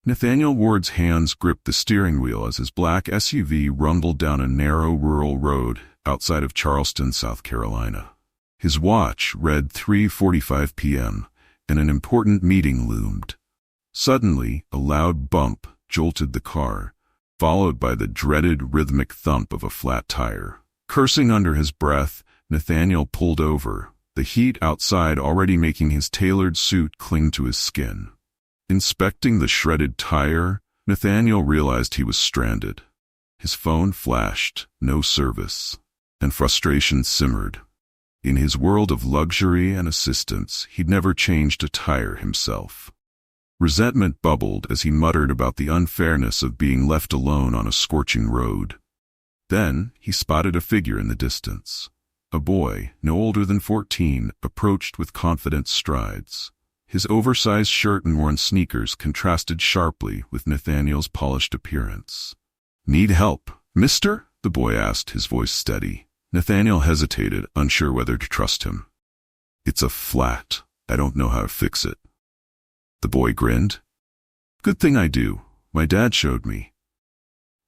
Nathaniel Ward's hands gripped the steering wheel as his black SUV rumbled down a narrow rural road outside of Charleston, South Carolina. His watch read 3:45 p.m., and an important meeting loomed. Suddenly, a loud bump jolted the car, followed by the dreaded rhythmic thump of a flat tire. Cursing under his breath, Nathaniel pulled over, the heat outside already making his tailored suit cling to his skin. Inspecting the shredded tire, Nathaniel realized he was stranded. His phone flashed, no service, and frustration simmered. In his world of luxury and assistance, he'd never changed a tire himself. Resentment bubbled as he muttered about the unfairness of being left alone on a scorching road. Then, he spotted a figure in the distance. A boy, no older than 14, approached with confident strides. His oversized shirt and worn sneakers contrasted sharply with Nathaniel's polished appearance. "Need help, mister?" the boy asked, his voice steady. Nathaniel hesitated, unsure whether to trust him. "It's a flat. I don't know how to fix it." The boy grinned. "Good thing I do. My dad showed me."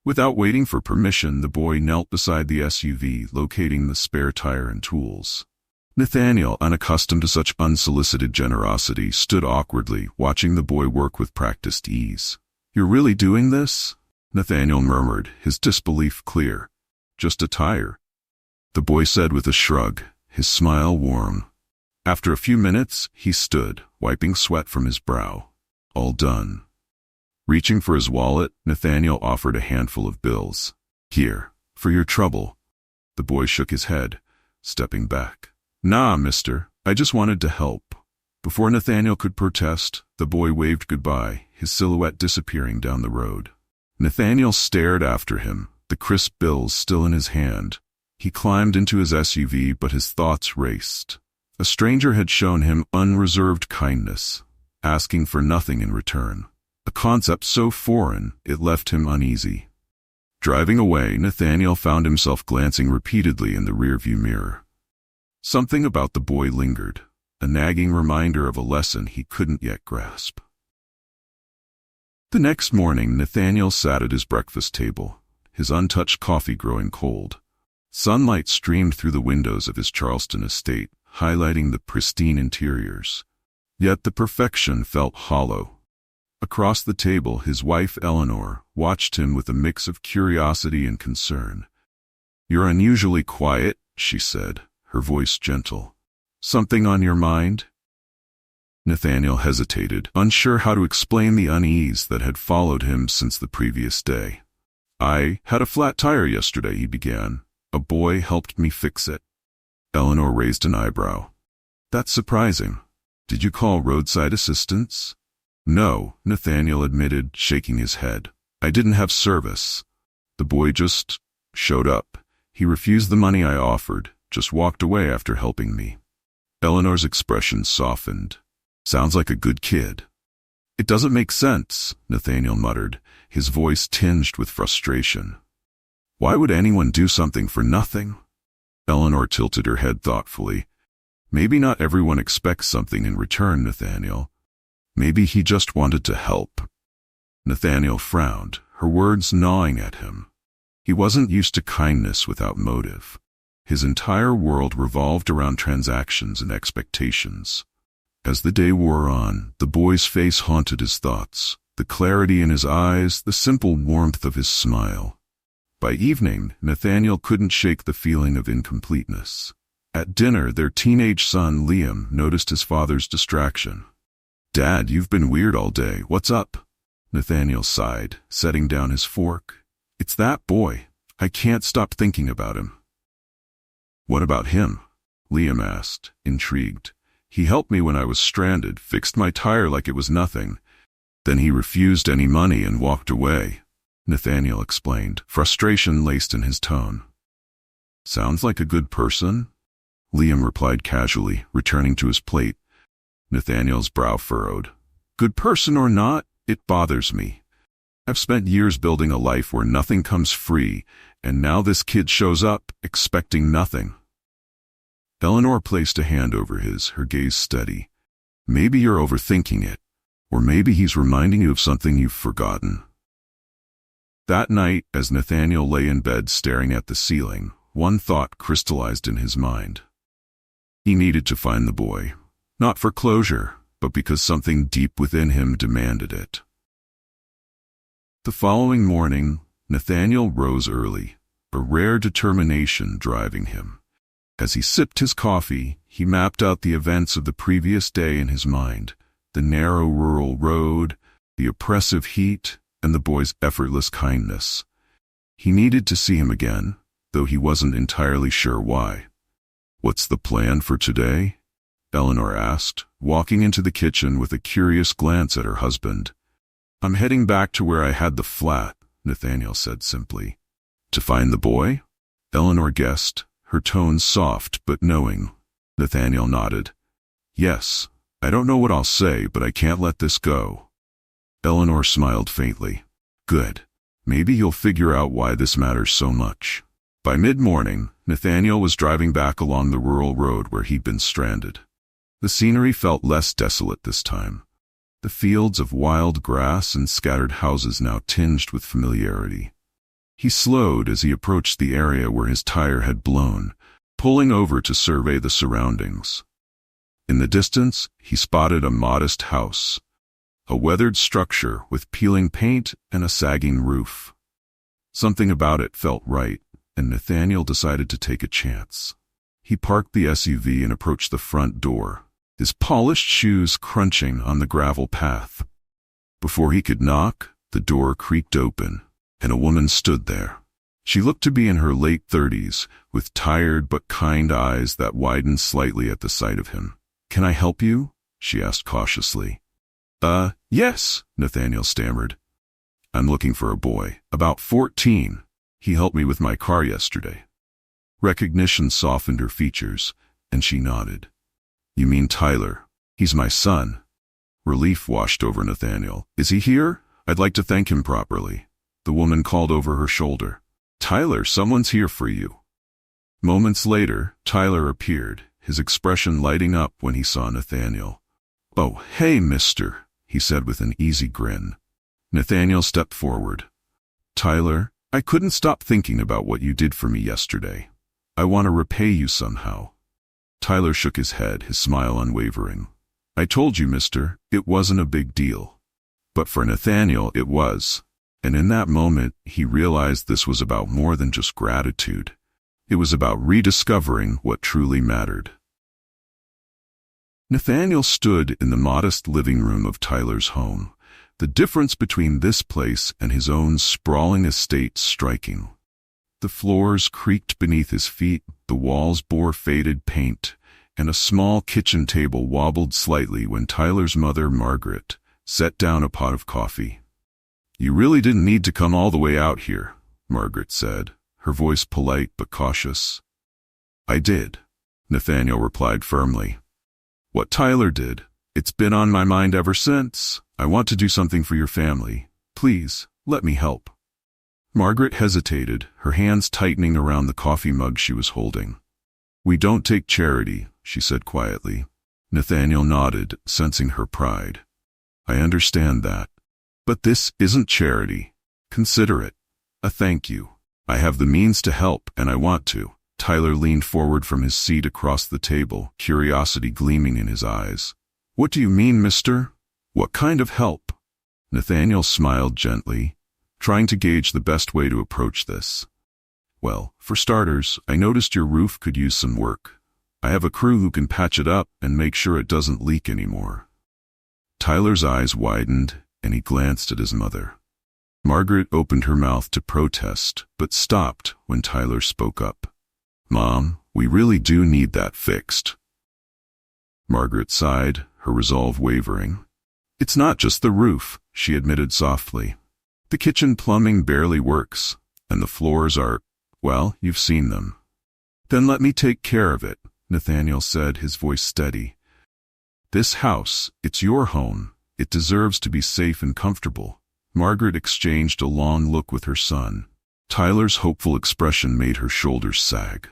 Without waiting for permission, the boy knelt beside the SUV, locating the spare tire and tools. Nathaniel, unaccustomed to such unsolicited generosity, stood awkwardly, watching the boy work with practiced ease. "You're really doing this?" Nathaniel murmured, his disbelief clear. "Just a tire," the boy said with a shrug, his smile warm. After a few minutes, he stood, wiping sweat from his brow. "All done." Reaching for his wallet, Nathaniel offered a handful of bills. "Here, for your trouble." The boy shook his head, stepping back. "Nah, mister, I just wanted to help." Before Nathaniel could protest, the boy waved goodbye, his silhouette disappearing down the road. Nathaniel stared after him, the crisp bills still in his hand. He climbed into his SUV, but his thoughts raced. A stranger had shown him unreserved kindness, asking for nothing in return. A concept so foreign, it left him uneasy. Driving away, Nathaniel found himself glancing repeatedly in the rearview mirror. Something about the boy lingered, a nagging reminder of a lesson he couldn't yet grasp. The next morning, Nathaniel sat at his breakfast table, his untouched coffee growing cold. Sunlight streamed through the windows of his Charleston estate, highlighting the pristine interiors. Yet the perfection felt hollow. Across the table, his wife Eleanor watched him with a mix of curiosity and concern. "You're unusually quiet," she said, her voice gentle. "Something on your mind?" Nathaniel hesitated, unsure how to explain the unease that had followed him since the previous day. "I had a flat tire yesterday," he began. "A boy helped me fix it." Eleanor raised an eyebrow. "That's surprising. Did you call roadside assistance?" "No," Nathaniel admitted, shaking his head. "I didn't have service. The boy just showed up. He refused the money I offered, just walked away after helping me." Eleanor's expression softened. "Sounds like a good kid." "It doesn't make sense," Nathaniel muttered, his voice tinged with frustration. "Why would anyone do something for nothing?" Eleanor tilted her head thoughtfully. "Maybe not everyone expects something in return, Nathaniel. Maybe he just wanted to help." Nathaniel frowned, her words gnawing at him. He wasn't used to kindness without motive. His entire world revolved around transactions and expectations. As the day wore on, the boy's face haunted his thoughts, the clarity in his eyes, the simple warmth of his smile. By evening, Nathaniel couldn't shake the feeling of incompleteness. At dinner, their teenage son, Liam, noticed his father's distraction. "Dad, you've been weird all day. What's up?" Nathaniel sighed, setting down his fork. "It's that boy. I can't stop thinking about him." "What about him?" Liam asked, intrigued. "He helped me when I was stranded, fixed my tire like it was nothing. Then he refused any money and walked away," Nathaniel explained, frustration laced in his tone. "Sounds like a good person," Liam replied casually, returning to his plate. Nathaniel's brow furrowed. "Good person or not, it bothers me. I've spent years building a life where nothing comes free, and now this kid shows up, expecting nothing." Eleanor placed a hand over his, her gaze steady. "Maybe you're overthinking it. Or maybe he's reminding you of something you've forgotten. That night, as Nathaniel lay in bed staring at the ceiling, one thought crystallized in his mind. He needed to find the boy, not for closure, but because something deep within him demanded it. The following morning, Nathaniel rose early, a rare determination driving him. As he sipped his coffee, he mapped out the events of the previous day in his mind: the narrow rural road, the oppressive heat, and the boy's effortless kindness. He needed to see him again, though he wasn't entirely sure why. "What's the plan for today?" Eleanor asked, walking into the kitchen with a curious glance at her husband. "I'm heading back to where I had the flat," Nathaniel said simply. "To find the boy?" Eleanor guessed, her tone soft but knowing. Nathaniel nodded. "Yes. I don't know what I'll say, but I can't let this go." Eleanor smiled faintly. "Good. Maybe you'll figure out why this matters so much." By mid-morning, Nathaniel was driving back along the rural road where he'd been stranded. The scenery felt less desolate this time. The fields of wild grass and scattered houses now tinged with familiarity. He slowed as he approached the area where his tire had blown, pulling over to survey the surroundings. In the distance, he spotted a modest house, a weathered structure with peeling paint and a sagging roof. Something about it felt right, and Nathaniel decided to take a chance. He parked the SUV and approached the front door, his polished shoes crunching on the gravel path. Before he could knock, the door creaked open, and a woman stood there. She looked to be in her late 30s, with tired but kind eyes that widened slightly at the sight of him. "Can I help you?" she asked cautiously. Yes," Nathaniel stammered. "I'm looking for a boy, about 14. He helped me with my car yesterday." Recognition softened her features, and she nodded. "You mean Tyler? He's my son." Relief washed over Nathaniel. "Is he here? I'd like to thank him properly." The woman called over her shoulder. "Tyler, someone's here for you." Moments later, Tyler appeared, his expression lighting up when he saw Nathaniel. "Oh, hey, mister," he said with an easy grin. Nathaniel stepped forward. "Tyler, I couldn't stop thinking about what you did for me yesterday. I want to repay you somehow." Tyler shook his head, his smile unwavering. "I told you, mister, it wasn't a big deal." But for Nathaniel, it was. And in that moment, he realized this was about more than just gratitude. It was about rediscovering what truly mattered. Nathaniel stood in the modest living room of Tyler's home, the difference between this place and his own sprawling estate striking. The floors creaked beneath his feet, the walls bore faded paint, and a small kitchen table wobbled slightly when Tyler's mother, Margaret, set down a pot of coffee. "You really didn't need to come all the way out here," Margaret said, her voice polite but cautious. "I did," Nathaniel replied firmly. "What Tyler did, it's been on my mind ever since. I want to do something for your family. Please, let me help." Margaret hesitated, her hands tightening around the coffee mug she was holding. "We don't take charity," she said quietly. Nathaniel nodded, sensing her pride. "I understand that. But this isn't charity. Consider it a thank you. I have the means to help, and I want to." Tyler leaned forward from his seat across the table, curiosity gleaming in his eyes. "What do you mean, mister? What kind of help?" Nathaniel smiled gently, trying to gauge the best way to approach this. "Well, for starters, I noticed your roof could use some work. I have a crew who can patch it up and make sure it doesn't leak anymore." Tyler's eyes widened, and he glanced at his mother. Margaret opened her mouth to protest, but stopped when Tyler spoke up. "Mom, we really do need that fixed." Margaret sighed, her resolve wavering. "It's not just the roof," she admitted softly. "The kitchen plumbing barely works, and the floors are, well, you've seen them." "Then let me take care of it," Nathaniel said, his voice steady. "This house, it's your home. It deserves to be safe and comfortable." Margaret exchanged a long look with her son. Tyler's hopeful expression made her shoulders sag.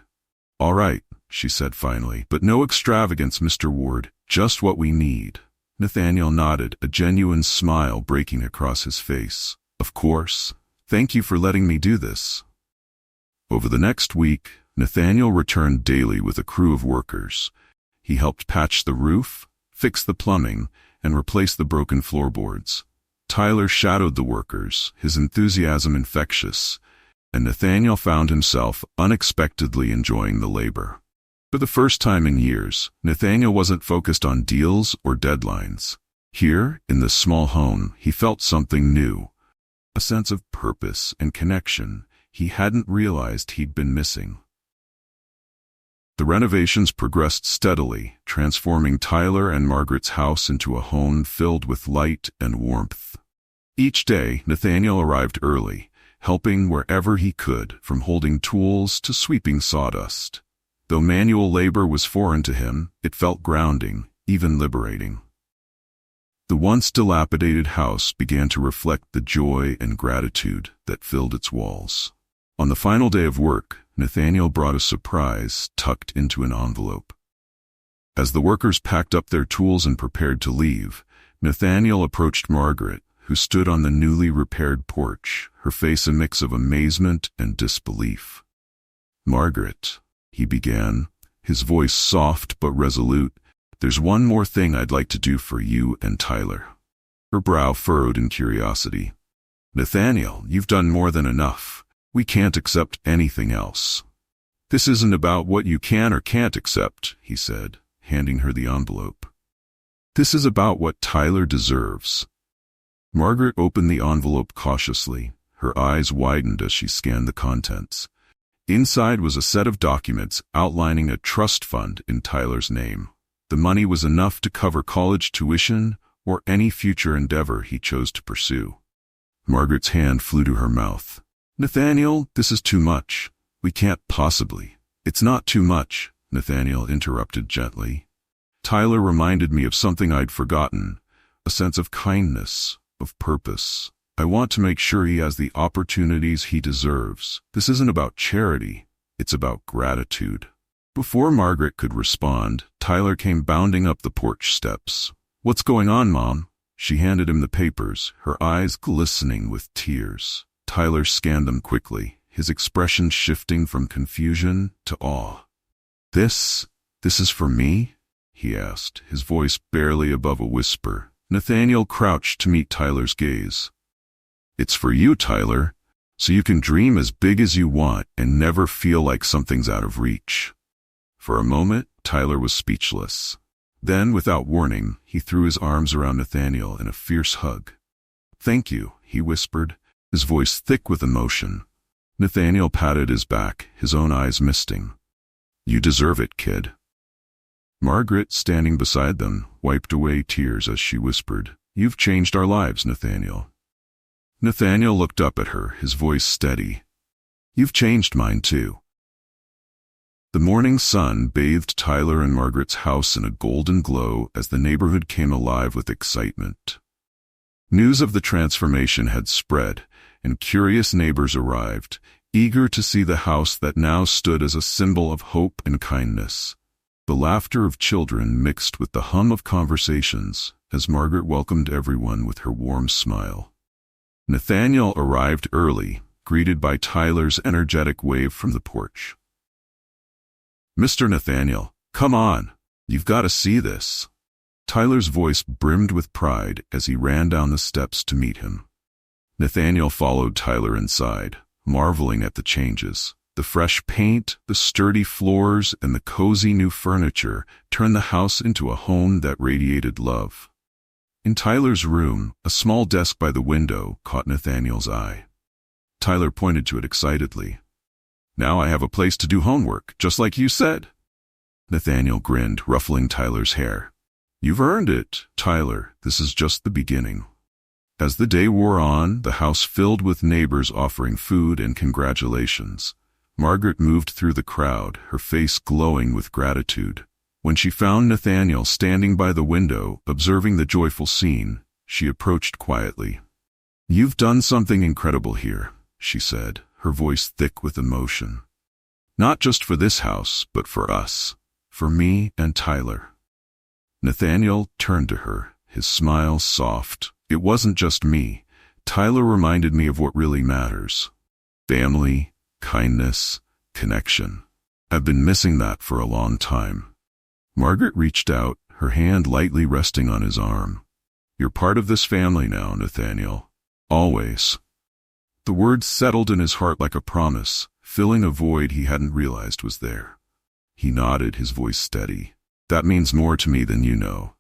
"All right," she said finally, "but no extravagance, Mr. Ward, just what we need." Nathaniel nodded, a genuine smile breaking across his face. Of course. Thank you for letting me do this. Over the next week, Nathaniel returned daily with a crew of workers. He helped patch the roof, fix the plumbing, and replace the broken floorboards. Tyler shadowed the workers, his enthusiasm infectious, and Nathaniel found himself unexpectedly enjoying the labor. For the first time in years, Nathaniel wasn't focused on deals or deadlines. Here, in this small home, he felt something new, a sense of purpose and connection he hadn't realized he'd been missing. The renovations progressed steadily, transforming Tyler and Margaret's house into a home filled with light and warmth. Each day, Nathaniel arrived early, helping wherever he could, from holding tools to sweeping sawdust. Though manual labor was foreign to him, it felt grounding, even liberating. The once dilapidated house began to reflect the joy and gratitude that filled its walls. On the final day of work, Nathaniel brought a surprise tucked into an envelope. As the workers packed up their tools and prepared to leave, Nathaniel approached Margaret, who stood on the newly repaired porch, her face a mix of amazement and disbelief. "Margaret," he began, his voice soft but resolute, "there's one more thing I'd like to do for you and Tyler." Her brow furrowed in curiosity. "Nathaniel, you've done more than enough. We can't accept anything else." "This isn't about what you can or can't accept," he said, handing her the envelope. "This is about what Tyler deserves." Margaret opened the envelope cautiously. Her eyes widened as she scanned the contents. Inside was a set of documents outlining a trust fund in Tyler's name. The money was enough to cover college tuition or any future endeavor he chose to pursue. Margaret's hand flew to her mouth. "Nathaniel, this is too much. We can't possibly." "It's not too much," Nathaniel interrupted gently. "Tyler reminded me of something I'd forgotten, a sense of kindness, of purpose. I want to make sure he has the opportunities he deserves. This isn't about charity, it's about gratitude." Before Margaret could respond, Tyler came bounding up the porch steps. "What's going on, Mom?" She handed him the papers, her eyes glistening with tears. Tyler scanned them quickly, his expression shifting from confusion to awe. This is for me?" he asked, his voice barely above a whisper. Nathaniel crouched to meet Tyler's gaze. "It's for you, Tyler, so you can dream as big as you want and never feel like something's out of reach." For a moment, Tyler was speechless. Then, without warning, he threw his arms around Nathaniel in a fierce hug. "Thank you," he whispered, his voice thick with emotion. Nathaniel patted his back, his own eyes misting. "You deserve it, kid." Margaret, standing beside them, wiped away tears as she whispered, "You've changed our lives, Nathaniel." Nathaniel looked up at her, his voice steady. "You've changed mine too." The morning sun bathed Tyler and Margaret's house in a golden glow as the neighborhood came alive with excitement. News of the transformation had spread, and curious neighbors arrived, eager to see the house that now stood as a symbol of hope and kindness. The laughter of children mixed with the hum of conversations as Margaret welcomed everyone with her warm smile. Nathaniel arrived early, greeted by Tyler's energetic wave from the porch. "Mr. Nathaniel, come on, you've got to see this." Tyler's voice brimmed with pride as he ran down the steps to meet him. Nathaniel followed Tyler inside, marveling at the changes. The fresh paint, the sturdy floors, and the cozy new furniture turned the house into a home that radiated love. In Tyler's room, a small desk by the window caught Nathaniel's eye. Tyler pointed to it excitedly. "Now I have a place to do homework, just like you said." Nathaniel grinned, ruffling Tyler's hair. "You've earned it, Tyler. This is just the beginning." As the day wore on, the house filled with neighbors offering food and congratulations. Margaret moved through the crowd, her face glowing with gratitude. When she found Nathaniel standing by the window, observing the joyful scene, she approached quietly. "You've done something incredible here," she said, her voice thick with emotion. "Not just for this house, but for us, for me and Tyler." Nathaniel turned to her, his smile soft. It wasn't just me. Tyler reminded me of what really matters. Family, kindness, connection. I've been missing that for a long time. Margaret reached out, her hand lightly resting on his arm. You're part of this family now, Nathaniel. Always. The words settled in his heart like a promise, filling a void he hadn't realized was there. He nodded, his voice steady. That means more to me than you know.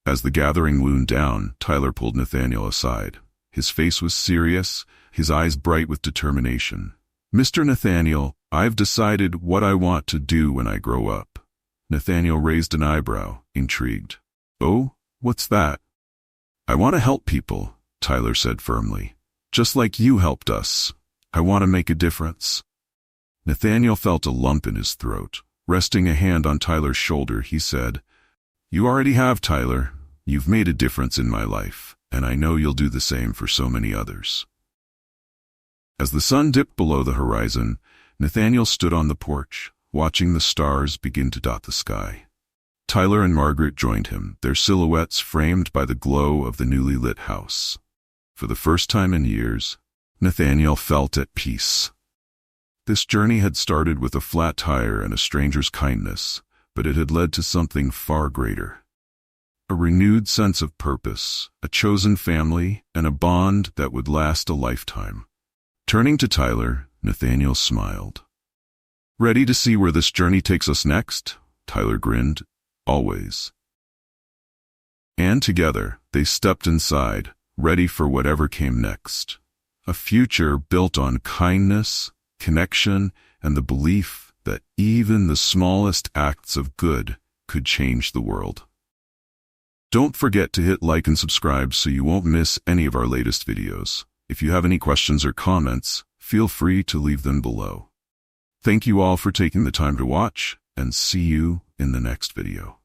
As the gathering wound down, Tyler pulled Nathaniel aside. His face was serious, his eyes bright with determination. Mr. Nathaniel, I've decided what I want to do when I grow up. Nathaniel raised an eyebrow, intrigued. Oh, what's that? I want to help people, Tyler said firmly. Just like you helped us. I want to make a difference. Nathaniel felt a lump in his throat. Resting a hand on Tyler's shoulder, he said, You already have, Tyler. You've made a difference in my life, and I know you'll do the same for so many others. As the sun dipped below the horizon, Nathaniel stood on the porch, watching the stars begin to dot the sky. Tyler and Margaret joined him, their silhouettes framed by the glow of the newly lit house. For the first time in years, Nathaniel felt at peace. This journey had started with a flat tire and a stranger's kindness, but it had led to something far greater. A renewed sense of purpose, a chosen family, and a bond that would last a lifetime. Turning to Tyler, Nathaniel smiled. Ready to see where this journey takes us next? Tyler grinned. Always. And together, they stepped inside, ready for whatever came next. A future built on kindness, connection, and the belief that even the smallest acts of good could change the world. Don't forget to hit like and subscribe so you won't miss any of our latest videos. If you have any questions or comments, feel free to leave them below. Thank you all for taking the time to watch, and see you in the next video.